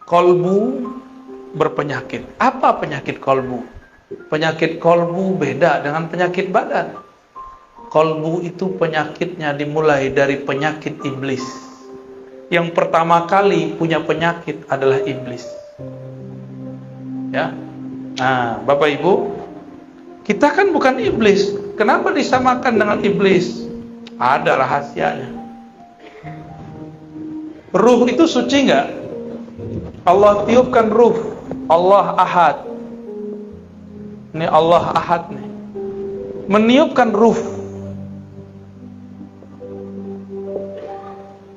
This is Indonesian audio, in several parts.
Kolbu berpenyakit. Apa penyakit kolbu? Penyakit kolbu beda dengan penyakit badan. Kolbu itu penyakitnya dimulai dari penyakit iblis. Yang pertama kali punya penyakit adalah iblis. Ya. Nah, Bapak Ibu, kita kan bukan iblis. Kenapa disamakan dengan iblis? Ada rahasianya. Ruh itu suci enggak? Allah tiupkan ruh. Allah Ahad. Ini Allah Ahad nih. Meniupkan ruh.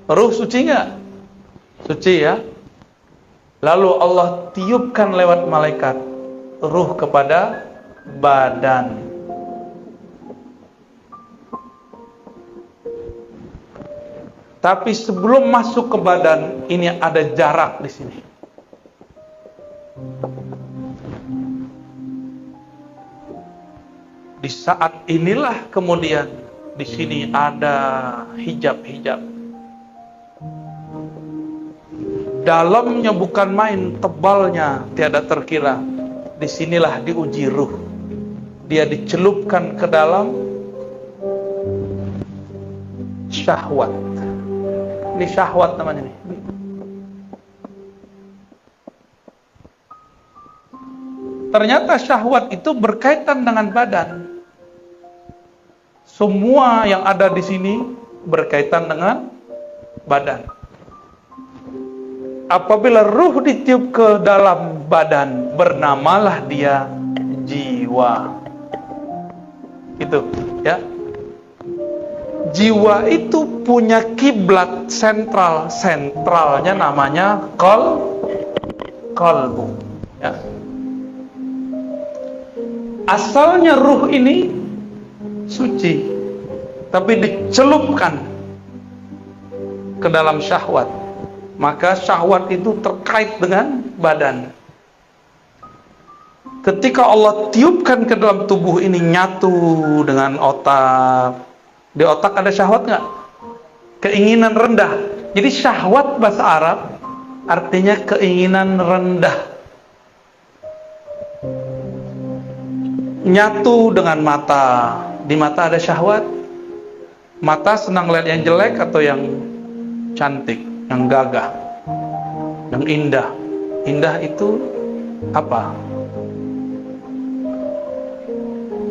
Ruh suci enggak? Suci ya. Lalu Allah tiupkan lewat malaikat ruh kepada badan. Tapi sebelum masuk ke badan, ini ada jarak di sini. Di saat inilah kemudian di sini ada hijab-hijab. Dalamnya bukan main, tebalnya tiada terkira. Disinilah diuji ruh. Dia dicelupkan ke dalam syahwat. Ini syahwat namanya nih. Ternyata syahwat itu berkaitan dengan badan. Semua yang ada di sini berkaitan dengan badan. Apabila ruh ditiup ke dalam badan, bernamalah dia jiwa. Itu, ya. Jiwa itu punya kiblat sentral. Sentralnya namanya kolbu. Ya. Asalnya ruh ini suci, tapi dicelupkan ke dalam syahwat. Maka syahwat itu terkait dengan badan. Ketika Allah tiupkan ke dalam tubuh ini, nyatu dengan otak. Di otak ada syahwat nggak? Keinginan rendah. Jadi syahwat bahasa Arab artinya keinginan rendah. Nyatu dengan mata. Di mata ada syahwat. Mata senang lihat yang jelek atau yang cantik, yang gagah, yang indah. Indah itu apa?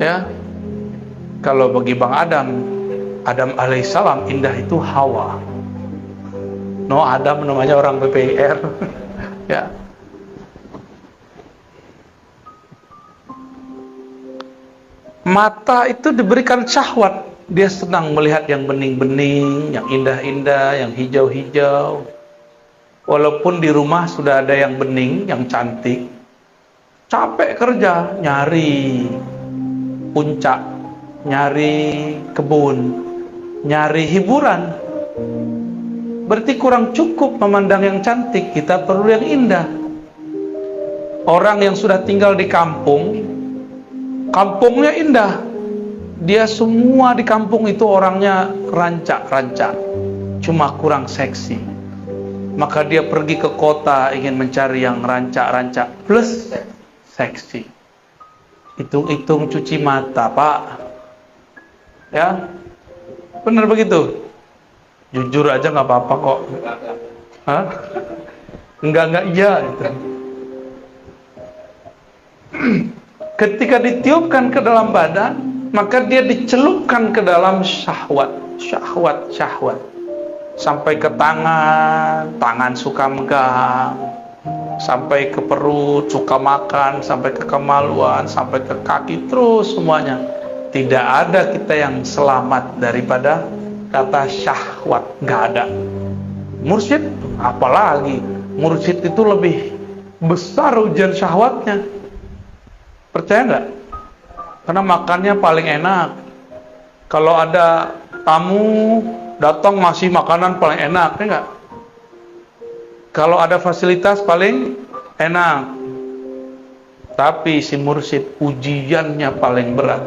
Ya, kalau bagi Bang Adam alaihissalam, indah itu Hawa. No, Adam namanya orang PPR. Ya. Mata itu diberikan syahwat. Dia senang melihat yang bening-bening, yang indah-indah, yang hijau-hijau. Walaupun di rumah sudah ada yang bening, yang cantik, capek kerja, nyari puncak, nyari kebun, nyari hiburan. Berarti kurang cukup memandang yang cantik, kita perlu yang indah. Orang yang sudah tinggal di kampung, kampungnya indah. Dia semua di kampung itu orangnya rancak-rancak, cuma kurang seksi. Maka dia pergi ke kota ingin mencari yang rancak-rancak plus seksi. Hitung-hitung cuci mata, Pak. Ya, benar begitu. Jujur aja nggak apa-apa kok. Hah? Enggak iya gitu. Ketika ditiupkan ke dalam badan, maka dia dicelupkan ke dalam syahwat. Sampai ke tangan suka megang. Sampai ke perut, suka makan. Sampai ke kemaluan, sampai ke kaki, terus semuanya. Tidak ada kita yang selamat daripada kata syahwat. Nggak ada. Mursyid, apalagi. Mursyid itu lebih besar ujian syahwatnya. Percaya nggak? Karena makannya paling enak. Kalau ada tamu datang masih makanan paling enak, ya enggak? Kalau ada fasilitas paling enak. Tapi si mursyid ujiannya paling berat.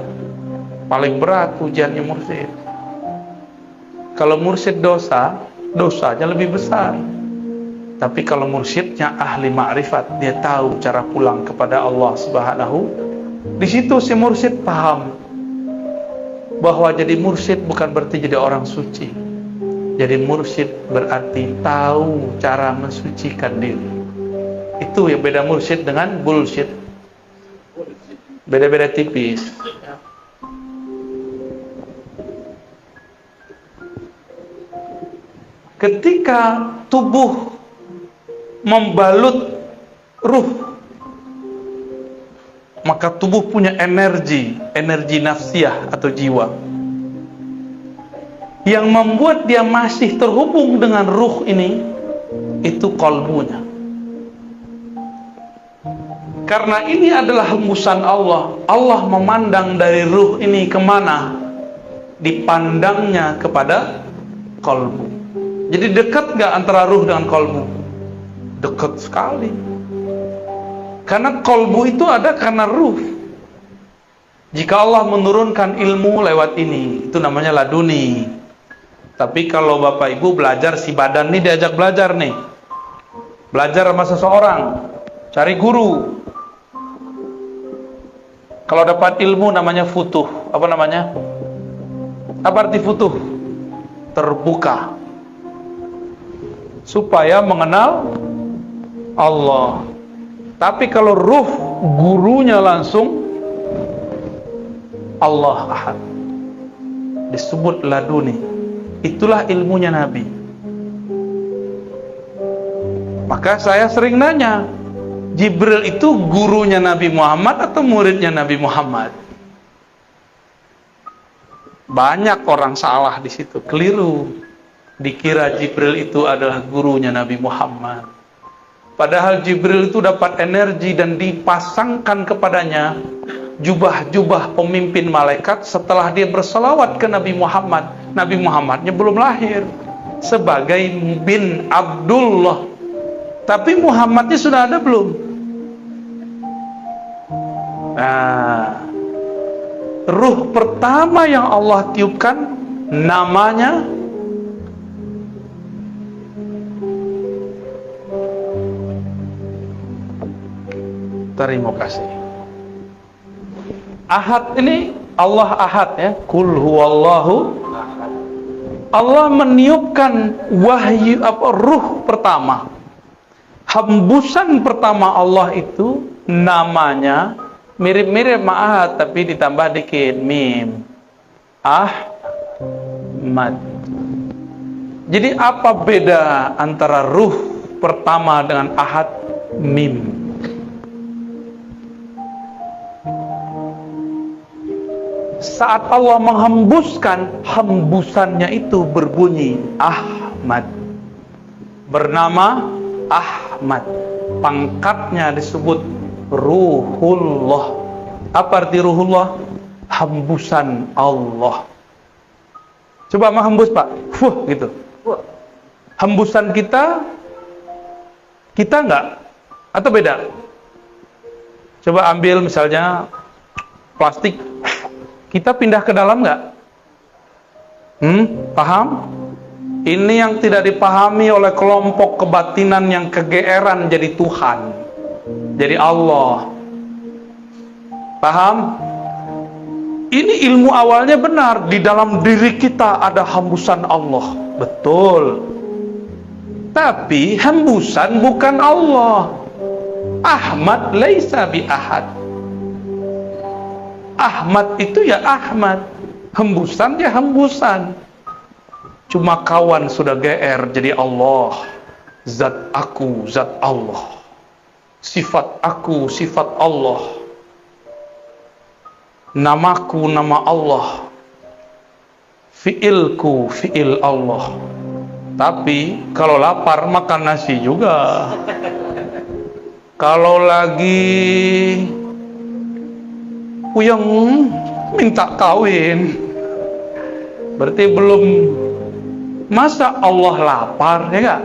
Paling berat ujiannya mursyid. Kalau mursyid dosa, dosanya lebih besar. Tapi kalau mursyidnya ahli ma'rifat, dia tahu cara pulang kepada Allah Subhanahu. Di situ si mursyid paham bahwa jadi mursyid bukan berarti jadi orang suci. Jadi mursyid berarti tahu cara mensucikan diri. Itu yang beda mursyid dengan bullshit. Beda-beda tipis. Ketika tubuh membalut ruh, maka tubuh punya energi nafsiyah atau jiwa yang membuat dia masih terhubung dengan ruh ini, itu qalbunya. Karena ini adalah hembusan Allah. Allah memandang dari ruh ini kemana? Dipandangnya kepada qalbu. Jadi dekat gak antara ruh dengan qalbu? Dekat sekali. Karena qalbu itu ada karena ruh. Jika Allah menurunkan ilmu lewat ini, itu namanya laduni. Tapi kalau Bapak Ibu belajar, si badan nih diajak belajar nih. Belajar sama seseorang, cari guru. Kalau dapat ilmu namanya futuh. Apa namanya? Apa arti futuh? Terbuka. Supaya mengenal Allah. Tapi kalau ruh, gurunya langsung Allah Ahad, disebut laduni. Itulah ilmunya Nabi. Maka saya sering nanya, Jibril itu gurunya Nabi Muhammad atau muridnya Nabi Muhammad? Banyak orang salah di situ, keliru. Dikira Jibril itu adalah gurunya Nabi Muhammad. Padahal Jibril itu dapat energi dan dipasangkan kepadanya jubah-jubah pemimpin malaikat setelah dia berselawat ke Nabi Muhammad. Nabi Muhammadnya belum lahir, sebagai bin Abdullah. Tapi Muhammadnya sudah ada belum? Nah, ruh pertama yang Allah tiupkan namanya terima kasih. Ahad ini Allah Ahad ya. Kul huwallahu. Allah meniupkan wahyu ruh pertama. Hembusan pertama Allah itu namanya mirip-mirip Ahad tapi ditambah dikit mim. Ahmad. Jadi apa beda antara ruh pertama dengan Ahad? Mim. Saat Allah menghembuskan, hembusannya itu berbunyi Ahmad. Bernama Ahmad. Pangkatnya disebut Ruhullah. Apa arti Ruhullah? Hembusan Allah. Coba menghembus Pak. Gitu. Hembusan kita enggak? Atau beda? Coba ambil misalnya plastik. Kita pindah ke dalam nggak? Paham? Ini yang tidak dipahami oleh kelompok kebatinan yang kegeeran jadi Tuhan, jadi Allah. Paham? Ini ilmu awalnya benar. Di dalam diri kita ada hembusan Allah. Betul. Tapi hembusan bukan Allah. Ahmad laisa bi ahad. Ahmad itu ya Ahmad, hembusan ya hembusan. Cuma kawan sudah GR jadi Allah. Zat aku, zat Allah. Sifat aku, sifat Allah. Namaku, nama Allah. Fi'ilku, fi'il Allah. Tapi kalau lapar makan nasi juga. Kalau lagi yang minta kawin, berarti belum. Masa Allah lapar ya gak?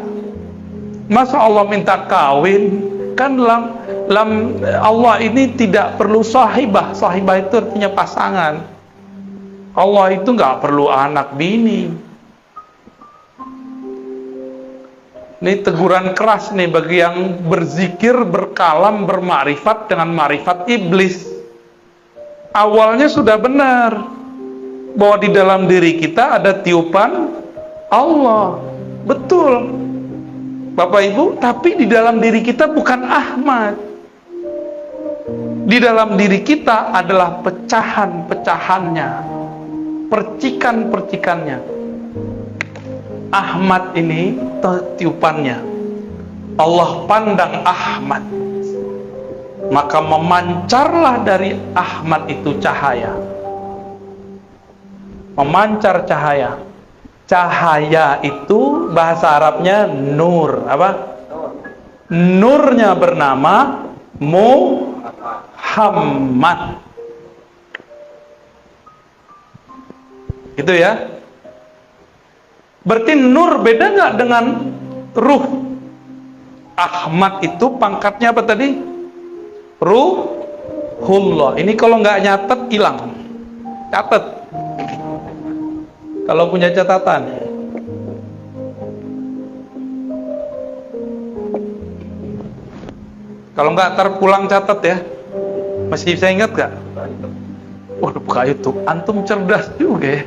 Masa Allah minta kawin? Kan Allah ini tidak perlu sahibah. Sahibah itu artinya pasangan. Allah itu gak perlu anak bini. Ini teguran keras nih bagi yang berzikir, berkalam, bermakrifat dengan makrifat iblis. Awalnya sudah benar bahwa di dalam diri kita ada tiupan Allah. Betul, Bapak Ibu, tapi di dalam diri kita bukan Ahmad. Di dalam diri kita adalah pecahan-pecahannya, percikan-percikannya. Ahmad ini tiupannya. Allah pandang Ahmad, maka memancarlah dari Ahmad itu cahaya. Memancar cahaya. Cahaya itu bahasa Arabnya nur. Apa? Nurnya bernama Muhammad. Gitu ya. Berarti nur beda nggak dengan ruh? Ahmad itu pangkatnya apa tadi? Ruhullah. Ini kalau nggak nyatet hilang. Catat. Kalau punya catatan. Kalau nggak terpulang catat ya. Masih bisa ingat nggak? Waduh, buka YouTube. Antum cerdas juga ya.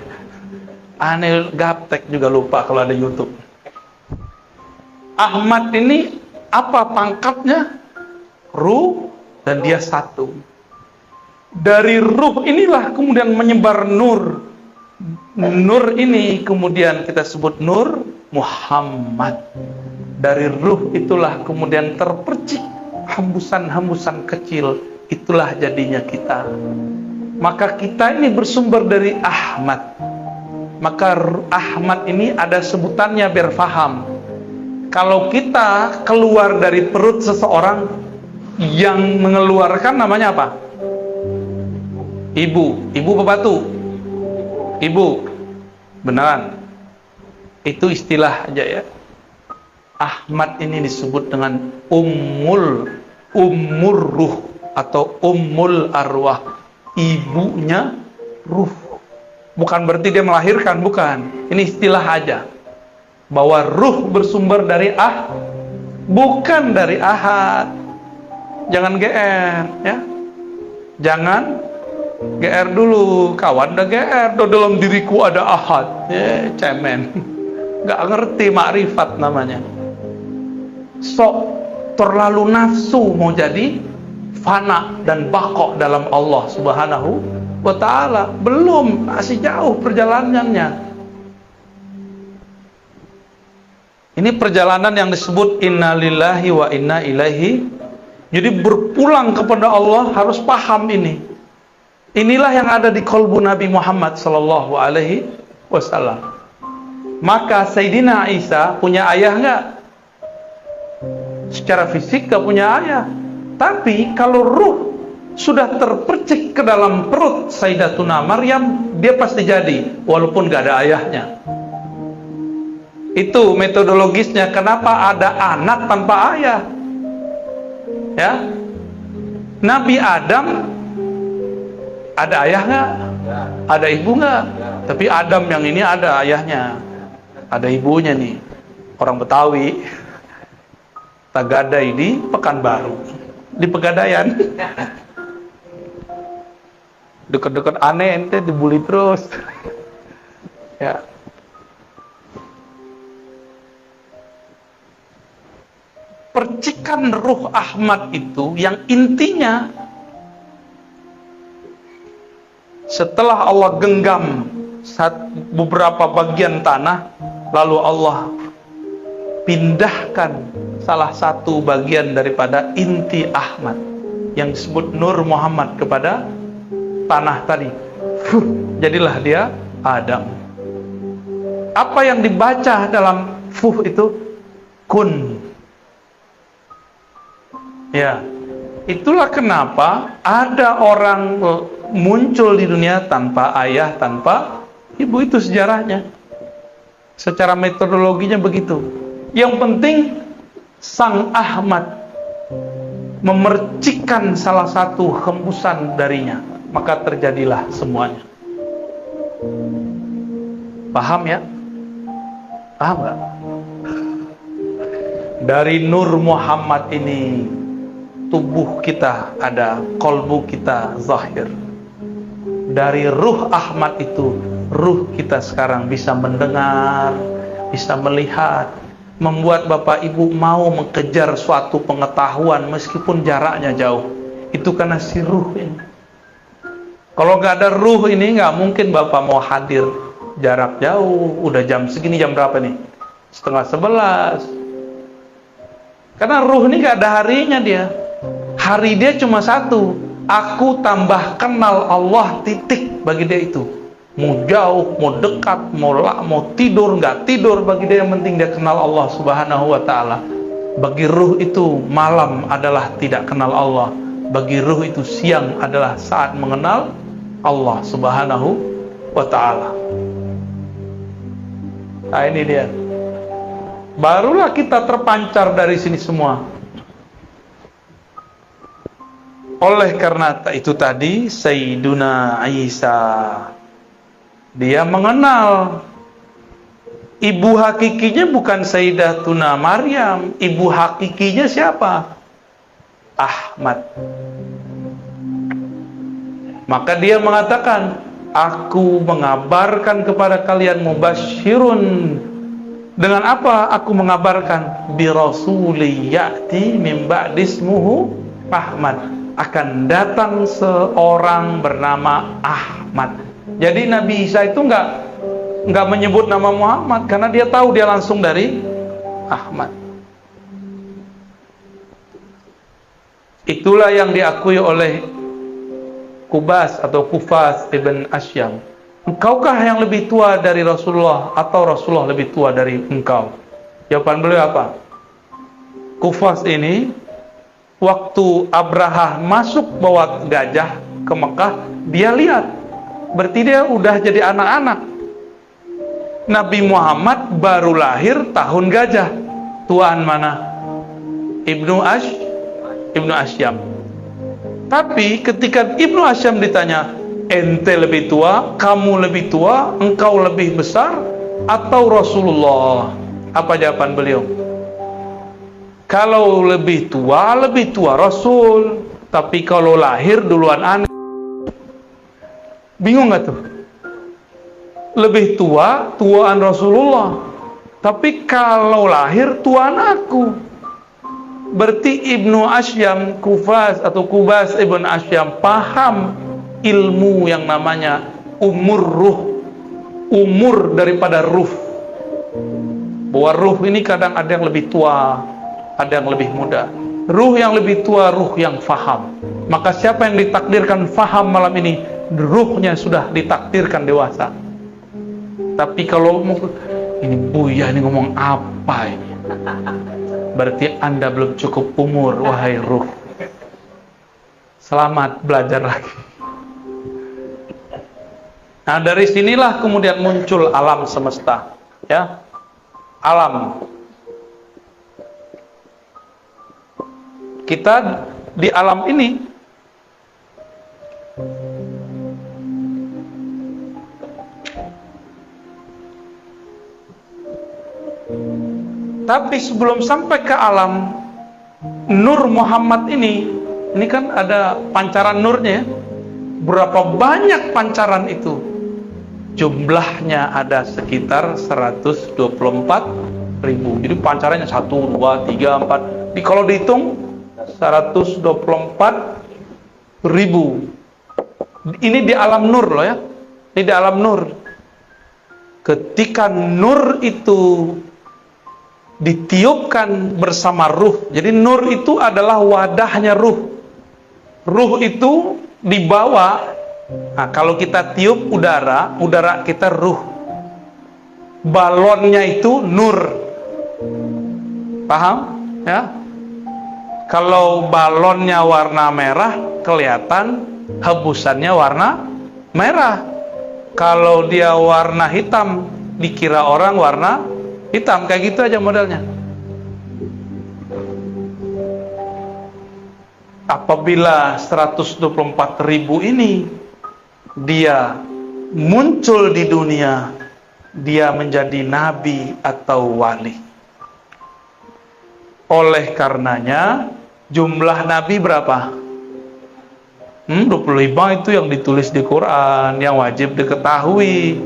Aneh gaptek juga lupa kalau ada YouTube. Ahmad ini apa pangkatnya? Ruh, dan dia satu. Dari ruh inilah kemudian menyebar nur. Nur ini kemudian kita sebut nur Muhammad. Dari ruh itulah kemudian terpercik hembusan-hembusan kecil. Itulah jadinya kita. Maka kita ini bersumber dari Ahmad. Maka Ahmad ini ada sebutannya biar paham. Kalau kita keluar dari perut seseorang, yang mengeluarkan namanya apa? Ibu. Ibu pebatu. Ibu. Beneran. Itu istilah aja ya. Ahmad ini disebut dengan ummul ruh atau ummul arwah. Ibunya ruh. Bukan berarti dia melahirkan, bukan. Ini istilah aja. Bahwa ruh bersumber dari bukan dari Ahad. Jangan GR ya. Jangan GR dulu. Kawan udah GR, dalam diriku ada Ahad. Cemen. Gak ngerti makrifat namanya. Sok terlalu nafsu mau jadi fana dan baqo dalam Allah Subhanahu wa ta'ala. Belum, masih jauh perjalanannya. Ini perjalanan yang disebut inna lillahi wa inna ilaihi. Jadi berpulang kepada Allah harus paham ini. Inilah yang ada di kolbu Nabi Muhammad sallallahu alaihi wasallam. Maka Sayyidina Isa punya ayah enggak? Secara fisik enggak punya ayah. Tapi kalau ruh sudah terpercik ke dalam perut Sayyidatuna Maryam, dia pasti jadi walaupun gak ada ayahnya. Itu metodologisnya. Kenapa ada anak tanpa ayah ya? Nabi Adam ada ayah gak? Ada ibu gak? Tapi Adam yang ini ada ayahnya, ada ibunya nih. Orang Betawi Tagadai di Pekanbaru, di Pegadaian. Deket-deket aneh ente dibully terus ya. Percikan ruh Ahmad itu yang intinya setelah Allah genggam beberapa bagian tanah, lalu Allah pindahkan salah satu bagian daripada inti Ahmad yang disebut Nur Muhammad kepada tanah tadi. Jadilah dia Adam. Apa yang dibaca dalam itu? Kun. Ya, itulah kenapa ada orang muncul di dunia tanpa ayah, tanpa ibu. Itu sejarahnya. Secara metodologinya begitu. Yang penting Sang Ahmad memercikkan salah satu hembusan darinya, maka terjadilah semuanya. Paham ya? Paham gak? Dari nur Muhammad ini tubuh kita ada, kolbu kita zahir. Dari ruh Ahmad itu, ruh kita sekarang bisa mendengar, bisa melihat, membuat Bapak Ibu mau mengejar suatu pengetahuan meskipun jaraknya jauh. Itu karena si ruh ini. Kalau nggak ada ruh ini, nggak mungkin Bapak mau hadir jarak jauh. Udah jam segini, jam berapa nih? 10:30. Karena ruh ini nggak ada harinya dia. Hari dia cuma satu. Aku tambah kenal Allah, titik. Bagi dia itu. Mau jauh, mau dekat, mau tidur, nggak tidur, bagi dia yang penting dia kenal Allah Subhanahu wa ta'ala. Bagi ruh itu malam adalah tidak kenal Allah. Bagi ruh itu siang adalah saat mengenal Allah Subhanahu wa ta'ala. Nah ini dia. Barulah kita terpancar dari sini semua. Oleh karena itu tadi Sayyiduna Isa, dia mengenal ibu hakikinya bukan Sayyidatuna Maryam. Ibu hakikinya siapa? Ahmad. Maka dia mengatakan, aku mengabarkan kepada kalian mubasyirun. Dengan apa aku mengabarkan? Bi rasuli ya'ti min ba'dismuhu Ahmad. Akan datang seorang bernama Ahmad. Jadi Nabi Isa itu enggak menyebut nama Muhammad karena dia tahu dia langsung dari Ahmad. Itulah yang diakui oleh Kubas atau Kufas ibn Asyam. Engkaukah yang lebih tua dari Rasulullah atau Rasulullah lebih tua dari engkau? Jawaban beliau apa? Kufas ini waktu Abraha masuk bawa gajah ke Mekah, dia lihat. Berarti dia udah jadi anak-anak. Nabi Muhammad baru lahir tahun gajah. Tuaan mana? Ibnu Asyam. Tapi ketika Ibnu Asyam ditanya, ente lebih tua, kamu lebih tua, engkau lebih besar, atau Rasulullah? Apa jawaban beliau? Kalau lebih tua Rasul. Tapi kalau lahir duluan anak. Bingung gak tuh? Lebih tua, tuaan Rasulullah. Tapi kalau lahir, tuaan aku. Berarti Ibnu Asyam, Kufas atau Kubas Ibn Asyam paham ilmu yang namanya umur ruh, umur daripada ruh. Bahwa ruh ini kadang ada yang lebih tua, ada yang lebih muda. Ruh yang lebih tua, ruh yang faham. Maka siapa yang ditakdirkan faham malam ini, ruhnya sudah ditakdirkan dewasa. Tapi kalau ini Buya ini ngomong apa ini? Berarti Anda belum cukup umur, wahai ruh. Selamat belajar lagi. Nah, dari sinilah kemudian muncul alam semesta, ya. Alam. Kita di alam ini tapi sebelum sampai ke alam Nur Muhammad ini kan ada pancaran nurnya ya. Berapa banyak pancaran itu? Jumlahnya ada sekitar 124.000. Jadi pancarannya 1, 2, 3, 4. Kalau dihitung 124.000. Ini di alam nur loh ya. Ini di alam nur. Ketika nur itu ditiupkan bersama ruh. Jadi nur itu adalah wadahnya ruh. Ruh itu dibawa. Nah, kalau kita tiup udara kita ruh. Balonnya itu nur. Paham? Ya. Kalau balonnya warna merah, kelihatan hebusannya warna merah. Kalau dia warna hitam, dikira orang warna hitam. Kayak gitu aja modelnya. Apabila 124.000 ini dia muncul di dunia, dia menjadi nabi atau wali. Oleh karenanya jumlah nabi berapa? 25 itu yang ditulis di Quran, yang wajib diketahui.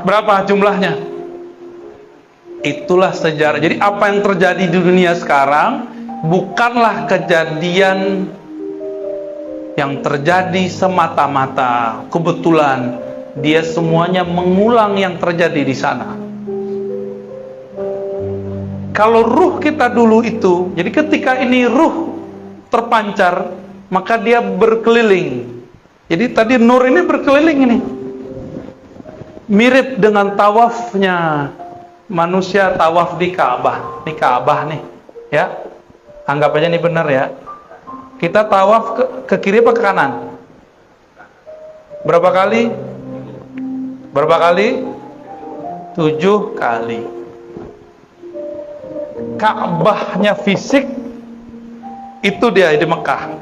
Berapa jumlahnya? Itulah sejarah. Jadi apa yang terjadi di dunia sekarang bukanlah kejadian yang terjadi semata-mata kebetulan. Dia semuanya mengulang yang terjadi di sana. Kalau ruh kita dulu itu, jadi ketika ini ruh terpancar, maka dia berkeliling. Jadi tadi nur ini berkeliling ini. Mirip dengan tawafnya manusia tawaf di Ka'bah. Ini Ka'bah nih, ya. Anggap aja ini benar ya. Kita tawaf ke kiri apa ke kanan? Berapa kali? Berapa kali? 7 kali. Ka'bahnya fisik itu dia di Mekah.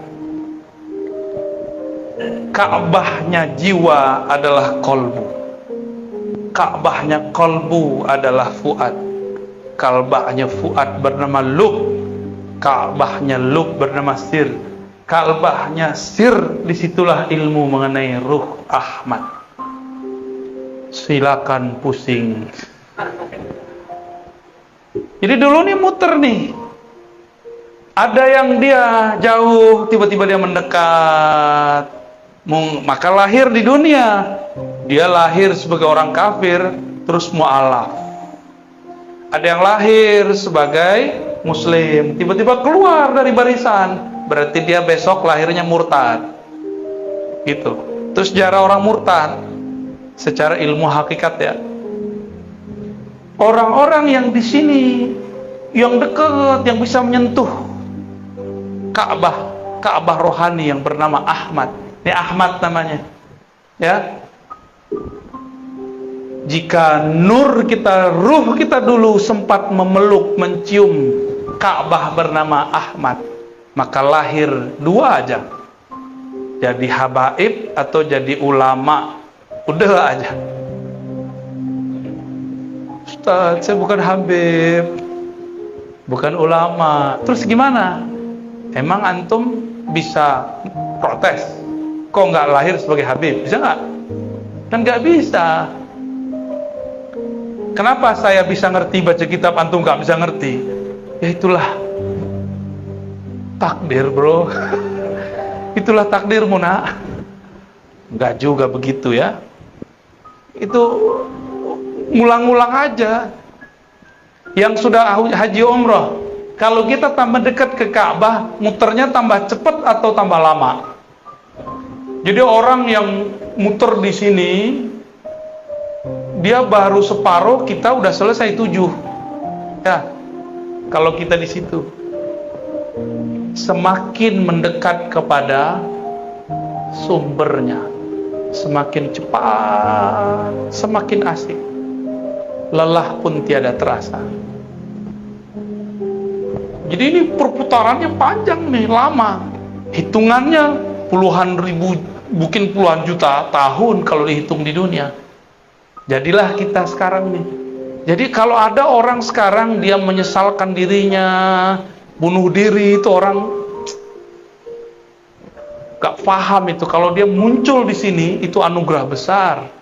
Ka'bahnya jiwa adalah kolbu. Ka'bahnya kolbu adalah fuad. Ka'bahnya fuad bernama lub. Ka'bahnya lub bernama sir. Ka'bahnya sir, disitulah ilmu mengenai ruh Ahmad. Silakan pusing. Jadi dulu nih muter nih. Ada yang dia jauh, tiba-tiba dia mendekat. Maka lahir di dunia. Dia lahir sebagai orang kafir, terus mu'alaf. Ada yang lahir sebagai muslim, tiba-tiba keluar dari barisan, berarti dia besok lahirnya murtad. Gitu. Terus sejarah orang murtad secara ilmu hakikat ya. Orang-orang yang di sini yang dekat, yang bisa menyentuh Ka'bah rohani yang bernama Ahmad. Ini Ahmad namanya. Ya. Jika nur kita, ruh kita dulu sempat memeluk, mencium Ka'bah bernama Ahmad, maka lahir dua aja. Jadi habaib atau jadi ulama. Udah aja. Ustaz, saya bukan habib, bukan ulama. Terus gimana? Emang antum bisa protes? Kok nggak lahir sebagai habib? Bisa nggak? Kan nggak bisa. Kenapa saya bisa ngerti baca kitab, antum nggak bisa ngerti? Ya itulah takdir, bro. Itulah takdirmu, nak. Nggak juga begitu ya. Itu ngulang-ngulang aja. Yang sudah haji umroh, kalau kita tambah dekat ke Ka'bah, muternya tambah cepat atau tambah lama? Jadi orang yang muter di sini, dia baru separuh, kita udah selesai 7. Ya, kalau kita di situ, semakin mendekat kepada sumbernya, semakin cepat, semakin asik. Lelah pun tiada terasa. Jadi ini perputarannya panjang nih, lama. Hitungannya puluhan ribu, mungkin puluhan juta tahun kalau dihitung di dunia. Jadilah kita sekarang nih. Jadi kalau ada orang sekarang dia menyesalkan dirinya, bunuh diri, itu orang gak paham itu. Kalau dia muncul di sini, itu anugerah besar.